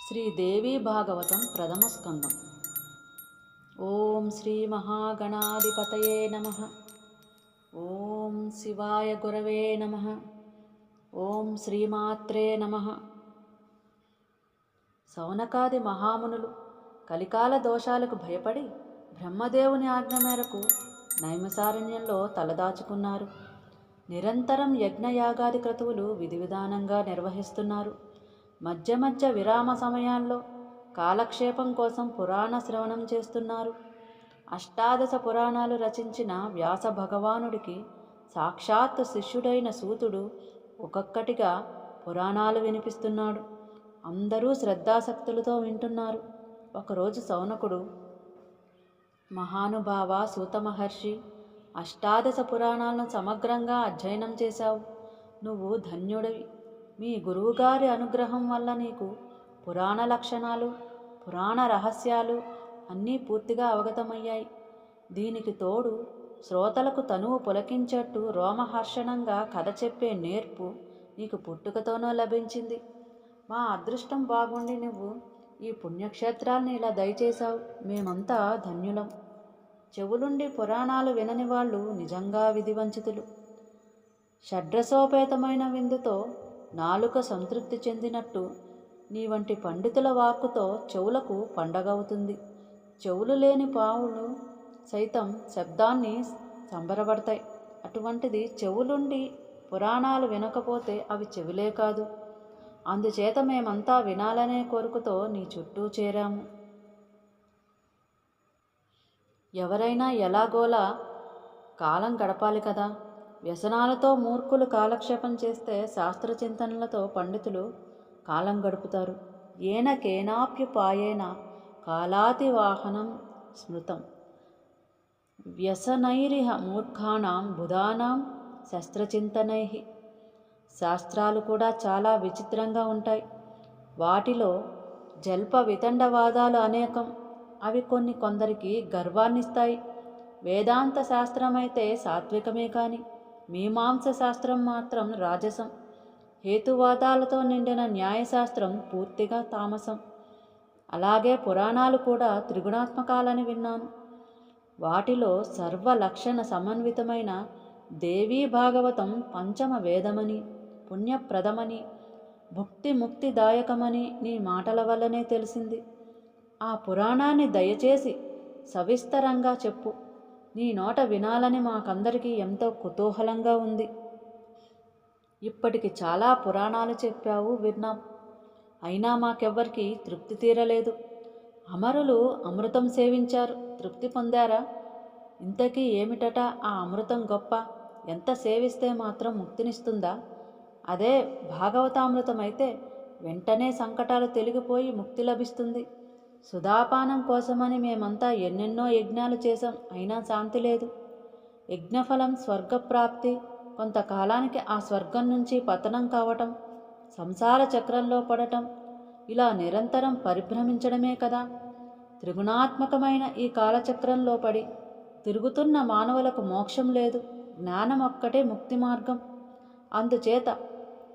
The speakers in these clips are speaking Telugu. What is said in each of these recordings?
శ్రీదేవి భాగవతం ప్రథమ స్కందం. ఓం శ్రీ మహాగణాధిపతయే నమః. ఓం శివాయ గురవే నమః. ఓం శ్రీమాత్రే నమః. సౌనకాది మహామునులు కలికాల దోషాలకు భయపడి బ్రహ్మదేవుని ఆజ్ఞ మేరకు నైమిసారణ్యంలో తలదాచుకున్నారు. నిరంతరం యజ్ఞయాగాది క్రతువులు విధి విధానంగా నిర్వహిస్తున్నారు. మధ్య మధ్య విరామ సమయాల్లో కాలక్షేపం కోసం పురాణ శ్రవణం చేస్తున్నారు. అష్టాదశ పురాణాలు రచించిన వ్యాస భగవానుడికి సాక్షాత్ శిష్యుడైన సూతుడు ఒక్కొక్కటిగా పురాణాలు వినిపిస్తున్నాడు. అందరూ శ్రద్ధాసక్తులతో వింటున్నారు. ఒకరోజు సౌనకుడు, మహానుభావ సూత మహర్షి, అష్టాదశ పురాణాలను సమగ్రంగా అధ్యయనం చేశావు. నువ్వు ధన్యుడివి. మీ గురువుగారి అనుగ్రహం వల్ల నీకు పురాణ లక్షణాలు, పురాణ రహస్యాలు అన్నీ పూర్తిగా అవగతమయ్యాయి. దీనికి తోడు శ్రోతలకు తనువు పులకించేట్టు రోమహర్షణంగా కథ చెప్పే నేర్పు నీకు పుట్టుకతోనూ లభించింది. మా అదృష్టం బాగుండి నువ్వు ఈ పుణ్యక్షేత్రాల్ని ఇలా దయచేశావు. మేమంతా ధన్యులం. చెవులుండి పురాణాలు వినని వాళ్ళు నిజంగా విధివంచితులు. షడ్రసోపేతమైన విందుతో నాలుక సంతృప్తి చెందినట్టు నీ వంటి పండితుల వాక్కుతో చెవులకు పండగవుతుంది. చెవులు లేని పావులు సైతం శబ్దాన్ని సంబరపడతాయి. అటువంటిది చెవులుండి పురాణాలు వినకపోతే అవి చెవులే కాదు. అందుచేత మేమంతా వినాలనే కోరికతో నీ చుట్టూ చేరాము. ఎవరైనా ఎలాగోలా కాలం గడపాలి కదా. వ్యసనాలతో మూర్ఖులు కాలక్షేపం చేస్తే శాస్త్రచింతనలతో పండితులు కాలం గడుపుతారు. ఏన కేనాప్యుపాయేన కాలాతివాహనం స్మృతం వ్యసనైరిహ మూర్ఖాణం బుధానాం శస్త్రచింతనై. శాస్త్రాలు కూడా చాలా విచిత్రంగా ఉంటాయి. వాటిలో జల్ప వితండవాదాలు అనేకం. అవి కొందరికి గర్వాన్నిస్తాయి. వేదాంత శాస్త్రమైతే సాత్వికమే కాని మీమాంస శాస్త్రం మాత్రం రాజసం. హేతువాదాలతో నిండిన న్యాయశాస్త్రం పూర్తిగా తామసం. అలాగే పురాణాలు కూడా త్రిగుణాత్మకాలని విన్నాను. వాటిలో సర్వలక్షణ సమన్వితమైన దేవీ భాగవతం పంచమ వేదమని, పుణ్యప్రదమని, భుక్తి ముక్తిదాయకమని నీ మాటల వల్లనే తెలిసింది. ఆ పురాణాన్ని దయచేసి సవిస్తరంగా చెప్పు. నీ నోట వినాలని మాకందరికీ ఎంతో కుతూహలంగా ఉంది. ఇప్పటికి చాలా పురాణాలు చెప్పావు, విన్నాం. అయినా మాకెవ్వరికి తృప్తి తీరలేదు. అమరులు అమృతం సేవించారు, తృప్తి పొందారా? ఇంతకీ ఏమిటట ఆ అమృతం గొప్ప? ఎంత సేవిస్తే మాత్రం ముక్తినిస్తుందా? అదే భాగవతామృతమైతే వెంటనే సంకటాలు తొలగిపోయి ముక్తి లభిస్తుంది. సుధాపానం కోసమని మేమంతా ఎన్నెన్నో యజ్ఞాలు చేశాం, అయినా శాంతి లేదు. యజ్ఞఫలం స్వర్గప్రాప్తి, కొంతకాలానికి ఆ స్వర్గం నుంచి పతనం కావటం, సంసార చక్రంలో పడటం, ఇలా నిరంతరం పరిభ్రమించడమే కదా. త్రిగుణాత్మకమైన ఈ కాలచక్రంలో పడి తిరుగుతున్న మానవులకు మోక్షం లేదు. జ్ఞానం ఒక్కటే ముక్తి మార్గం. అందుచేత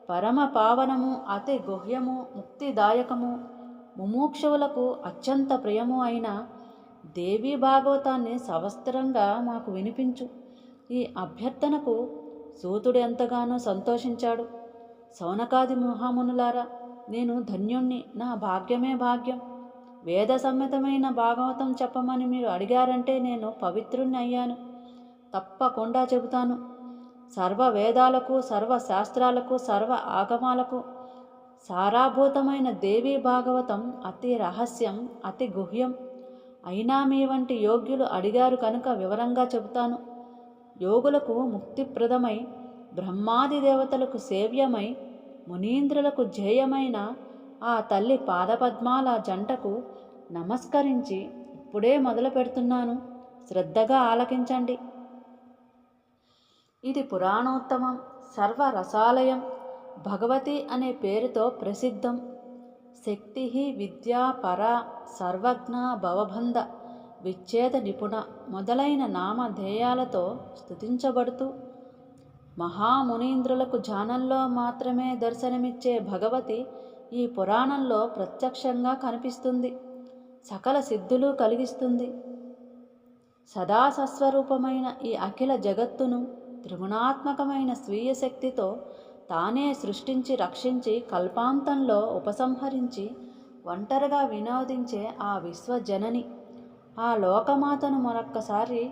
పరమ పావనము, అతి గుహ్యము, ముక్తిదాయకము, ముముక్షువులకు అత్యంత ప్రియము అయిన దేవీ భాగవతాన్ని సవస్త్రంగా మాకు వినిపించు. ఈ అభ్యర్థనకు సూతుడు ఎంతగానో సంతోషించాడు. సౌనకాది మహామునులారా, నేను ధన్యుణ్ణి. నా భాగ్యమే భాగ్యం. వేద సమ్మతమైన భాగవతం చెప్పమని మీరు అడిగారంటే నేను పవిత్రుణ్ణి అయ్యాను. తప్పకుండా చెబుతాను. సర్వ వేదాలకు, సర్వ శాస్త్రాలకు, సర్వ ఆగమాలకు సారాభూతమైన దేవీ భాగవతం అతి రహస్యం, అతి గుహ్యం. అయినా మీ వంటి యోగ్యులు అడిగారు కనుక వివరంగా చెబుతాను. యోగులకు ముక్తిప్రదమై, బ్రహ్మాది దేవతలకు సేవ్యమై, మునీంద్రులకు ధ్యేయమైన ఆ తల్లి పాదపద్మాల జంటకు నమస్కరించి ఇప్పుడే మొదలు పెడుతున్నాను. శ్రద్ధగా ఆలకించండి. ఇది పురాణోత్తమం, సర్వరసాలయం, భగవతి అనే పేరుతో ప్రసిద్ధం. శక్తి విద్యా పరా, సర్వజ్ఞ, భవబంధ విచ్ఛేద నిపుణ మొదలైన నామధేయాలతో స్తుతించబడుతూ మహామునీంద్రులకు ధ్యానంలో మాత్రమే దర్శనమిచ్చే భగవతి ఈ పురాణంలో ప్రత్యక్షంగా కనిపిస్తుంది. సకల సిద్ధులు కలిగిస్తుంది. సదా సస్వరూపమైన ఈ అఖిల జగత్తును త్రిగుణాత్మకమైన స్వీయ శక్తితో తానే సృష్టించి రక్షించి కల్పాంతంలో ఉపసంహరించి ఒంటరిగా వినోదించే ఆ విశ్వజనని, ఆ లోకమాతను మరొక్కసారి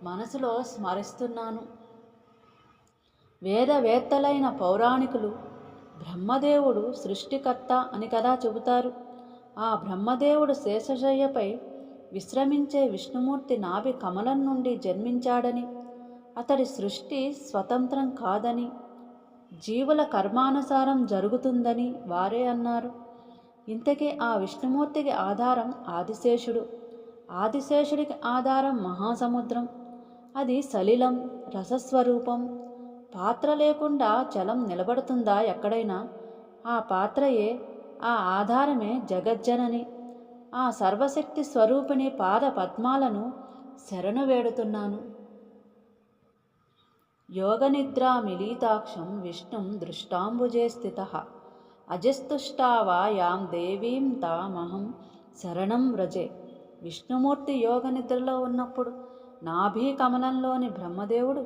మనసులో స్మరిస్తున్నాను. వేదవేత్తలైన పౌరాణికులు బ్రహ్మదేవుడు సృష్టికర్త అని కదా చెబుతారు. ఆ బ్రహ్మదేవుడు శేషశయ్యపై విశ్రమించే విష్ణుమూర్తి నాభి కమలం నుండి జన్మించాడని, అతడి సృష్టి స్వతంత్రం కాదని, జీవుల కర్మానుసారం జరుగుతుందని వారే అన్నారు. ఇంతకీ ఆ విష్ణుమూర్తికి ఆధారం ఆదిశేషుడు. ఆదిశేషుడికి ఆధారం మహాసముద్రం. అది సలిలం, రసస్వరూపం. పాత్ర లేకుండా జలం నిలబడుతుందా ఎక్కడైనా? ఆ పాత్రయే, ఆ ఆధారమే జగజ్జనని. ఆ సర్వశక్తి స్వరూపిణి పాద పద్మాలను శరణు వేడుతున్నాను. యోగనిద్రామిలీతాక్షం విష్ణుం దృష్టాంబుజే స్థితః అజస్తుష్టావా యాం దేవీం తామహం శరణం వ్రజే. విష్ణుమూర్తి యోగనిద్రలో ఉన్నప్పుడు నాభీ కమలంలోని బ్రహ్మదేవుడు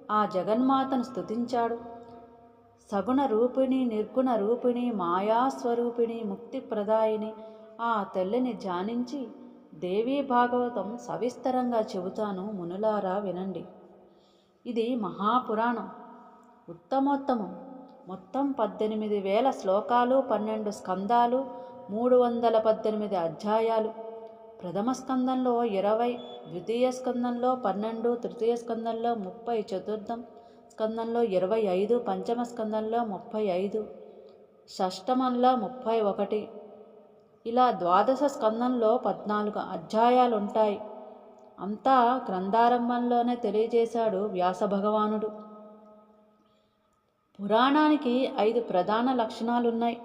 ఆ జగన్మాతను స్తుతించాడు. సగుణ రూపిణి, నిర్గుణ రూపిణి, మాయాస్వరూపిణి, ముక్తిప్రదాయిని ఆ తల్లిని ధ్యానించి దేవీ భాగవతం సవిస్తరంగా చెబుతాను, మునులారా వినండి. ఇది మహాపురాణం, ఉత్తమోత్తమం. మొత్తం 18,000 శ్లోకాలు, 12 స్కందాలు, 318 అధ్యాయాలు. ప్రథమ స్కందంలో 20, ద్వితీయ స్కందంలో 12, తృతీయ స్కందంలో 30, చతుర్థం స్కందంలో 25, పంచమ స్కందంలో 35, షష్టమంలో 31. ఇలా ద్వాదశ స్కందంలో 14 అధ్యాయాలుంటాయి. అంతా గ్రంథారంభంలోనే తెలియజేశాడు వ్యాస భగవానుడు. పురాణానికి 5 ప్రధాన లక్షణాలున్నాయి.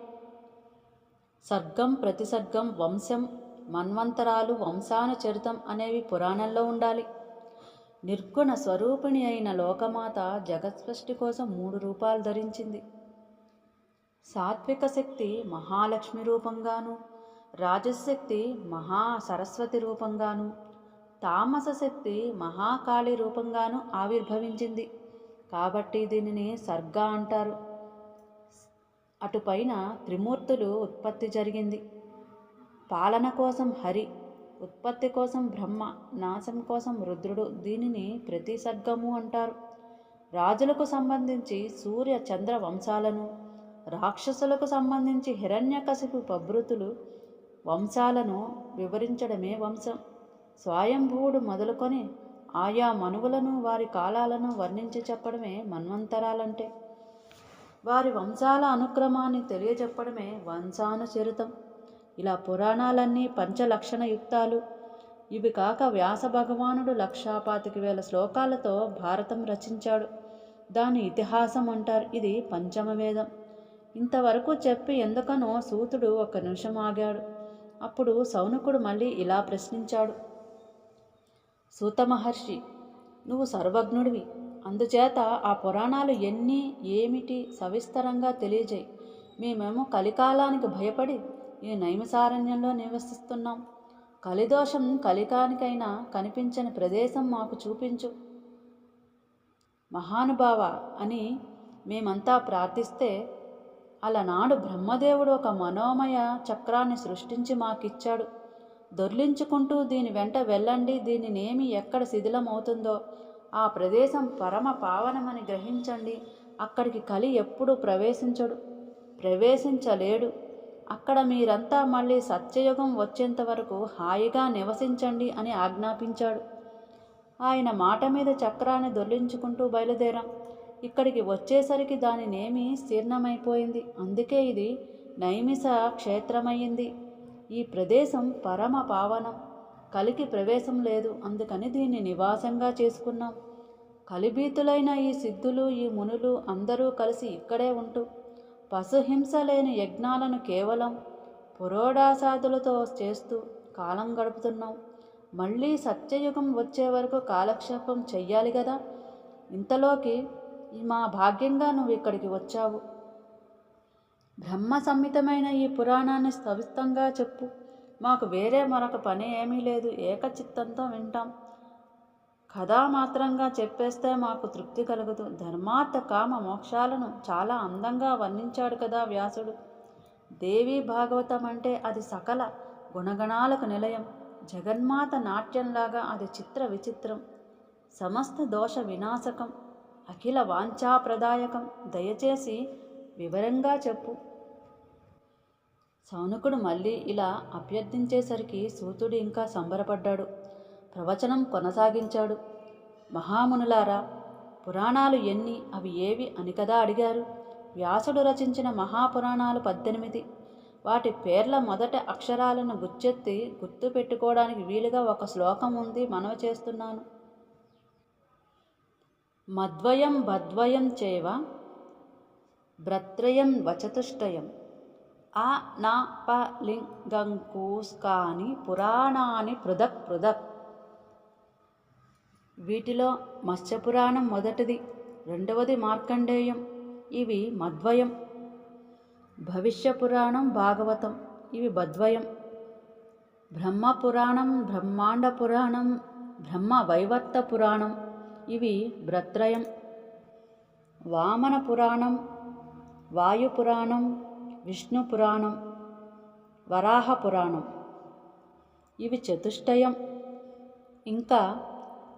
సర్గం, ప్రతిసర్గం, వంశం, మన్వంతరాలు, వంశానుచరితం అనేవి పురాణంలో ఉండాలి. నిర్గుణ స్వరూపిణి అయిన లోకమాత జగత్సృష్టి కోసం 3 రూపాలు ధరించింది. సాత్విక శక్తి మహాలక్ష్మి రూపంగాను, రాజశక్తి మహాసరస్వతి రూపంగాను, తామస శక్తి మహాకాళి రూపంగాను ఆవిర్భవించింది. కాబట్టి దీనిని సర్గ అంటారు. అటుపైన త్రిమూర్తులు ఉత్పత్తి జరిగింది. పాలన కోసం హరి, ఉత్పత్తి కోసం బ్రహ్మ, నాశం కోసం రుద్రుడు. దీనిని ప్రతిసర్గము అంటారు. రాజులకు సంబంధించి సూర్య చంద్ర వంశాలను, రాక్షసులకు సంబంధించి హిరణ్యకశిపు ప్రభృతులు వంశాలను వివరించడమే వంశం. స్వయంభువుడు మొదలుకొని ఆయా మనువులను, వారి కాలాలను వర్ణించి చెప్పడమే మన్వంతరాలంటే. వారి వంశాల అనుక్రమాన్ని తెలియజెప్పడమే వంశానుచరితం. ఇలా పురాణాలన్నీ పంచలక్షణ యుక్తాలు. ఇవి కాక వ్యాస భగవానుడు 1,25,000 శ్లోకాలతో భారతం రచించాడు. దాని ఇతిహాసం అంటారు. ఇది పంచమ వేదం. ఇంతవరకు చెప్పి ఎందుకనో సూతుడు 1 నిమిషం ఆగాడు. అప్పుడు సౌనకుడు మళ్ళీ ఇలా ప్రశ్నించాడు. సూత మహర్షి, నువ్వు సర్వజ్ఞుడివి. అందుచేత ఆ పురాణాలు ఎన్ని, ఏమిటి సవిస్తరంగా తెలియజేయి. మేమేమో కలికాలానికి భయపడి ఈ నైమిసారణ్యంలో నివసిస్తున్నాం. కలిదోషం కలికానికైనా కనిపించని ప్రదేశం మాకు చూపించు మహానుభావ అని మేమంతా ప్రార్థిస్తే, అలనాడు బ్రహ్మదేవుడు ఒక మనోమయ చక్రాన్ని సృష్టించి మాకిచ్చాడు. దొర్లించుకుంటూ దీని వెంట వెళ్ళండి, దీనినేమి ఎక్కడ శిథిలమవుతుందో ఆ ప్రదేశం పరమ పావనమని గ్రహించండి. అక్కడికి కలి ఎప్పుడూ ప్రవేశించలేడు. అక్కడ మీరంతా మళ్ళీ సత్యయుగం వచ్చేంత వరకు హాయిగా నివసించండి అని ఆజ్ఞాపించాడు. ఆయన మాట మీద చక్రాన్ని దొర్లించుకుంటూ బయలుదేరాం. ఇక్కడికి వచ్చేసరికి దానినేమి శీర్ణమైపోయింది. అందుకే ఇది నైమిష క్షేత్రమయ్యింది. ఈ ప్రదేశం పరమ పావనం. కలికి ప్రవేశం లేదు, అందుకని దీన్ని నివాసంగా చేసుకున్నాం. కలిభీతులైన ఈ సిద్ధులు, ఈ మునులు అందరూ కలిసి ఇక్కడే ఉంటూ పశుహింస లేని యజ్ఞాలను కేవలం పురోడాసాదులతో చేస్తూ కాలం గడుపుతున్నాం. మళ్ళీ సత్యయుగం వచ్చే వరకు కాలక్షేపం చెయ్యాలి కదా. ఇంతలోకి మా భాగ్యంగా నువ్వు ఇక్కడికి వచ్చావు. బ్రహ్మ సంహితమైన ఈ పురాణాన్ని సవిస్తంగా చెప్పు. మాకు వేరే మరొక పని ఏమీ లేదు. ఏకచిత్తంతో వింటాం. కథామాత్రంగా చెప్పేస్తే మాకు తృప్తి కలగదు. ధర్మార్థ కామ మోక్షాలను చాలా అందంగా వర్ణించాడు కదా వ్యాసుడు. దేవీ భాగవతం అంటే అది సకల గుణగణాలకు నిలయం. జగన్మాత నాట్యంలాగా అది చిత్ర విచిత్రం, సమస్త దోష వినాశకం, అఖిల వాంఛాప్రదాయకం. దయచేసి వివరంగా చెప్పు. సౌనకుడు మళ్ళీ ఇలా అభ్యర్థించేసరికి సూతుడు ఇంకా సంబరపడ్డాడు. ప్రవచనం కొనసాగించాడు. మహామునులారా, పురాణాలు ఎన్ని, అవి ఏవి అని కదా అడిగారు. వ్యాసుడు రచించిన మహాపురాణాలు 18. వాటి పేర్ల మొదటి అక్షరాలను గుచ్చెత్తి గుర్తు పెట్టుకోవడానికి వీలుగా ఒక శ్లోకం ఉంది, మనవి చేస్తున్నాను. మద్వయం భద్వయం చేవ భ్రత్రయం వచతుష్టయం ఆ నా ప లింగంకూస్కాని పురాణాని పృథక్ పృథక్. వీటిలో మత్స్యపురాణం మొదటిది, రెండవది మార్కండేయం. ఇవి మద్వయం. భవిష్యపురాణం భాగవతం, ఇవి బద్వయం. బ్రహ్మపురాణం బ్రహ్మాండ పురాణం బ్రహ్మ వైవర్త పురాణం, ఇవి భ్రత్రయం. వామన పురాణం వాయుపురాణం విష్ణు పురాణం వరాహ పురాణం, ఇవి చతుష్టయం. ఇంకా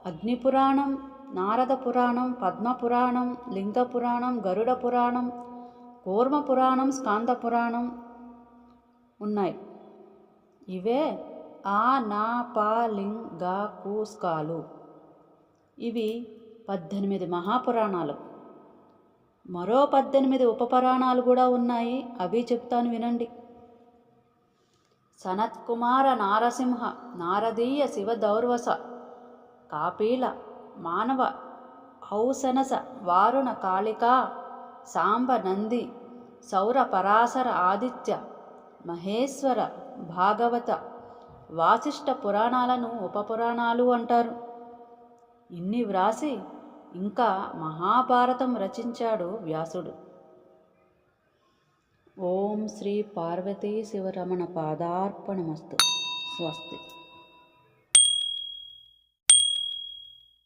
అగ్నిపురాణం నారద పురాణం పద్మపురాణం లింగ పురాణం గరుడ పురాణం కూర్మ పురాణం స్కాంద పురాణం ఉన్నాయి. ఇవే ఆ నా పా లింగ కూస్కాలు. ఇవి 18 మహాపురాణాలు. మరో 18 ఉపపురాణాలు కూడా ఉన్నాయి, అవి చెప్తాను వినండి. సనత్కుమార నారసింహ నారదీయ శివదౌర్వస కాపీల మానవ ఔసనస వారుణ కాళికా సాంబ నంది సౌర పరాశర ఆదిత్య మహేశ్వర భాగవత వాసిష్ఠ పురాణాలను ఉపపురాణాలు అంటారు. ఇన్ని వ్రాసి ఇంకా మహాభారతం రచించాడు వ్యాసుడు. ఓం శ్రీ పార్వతీ శివరమణ పాదార్పణమస్తు. స్వస్తి.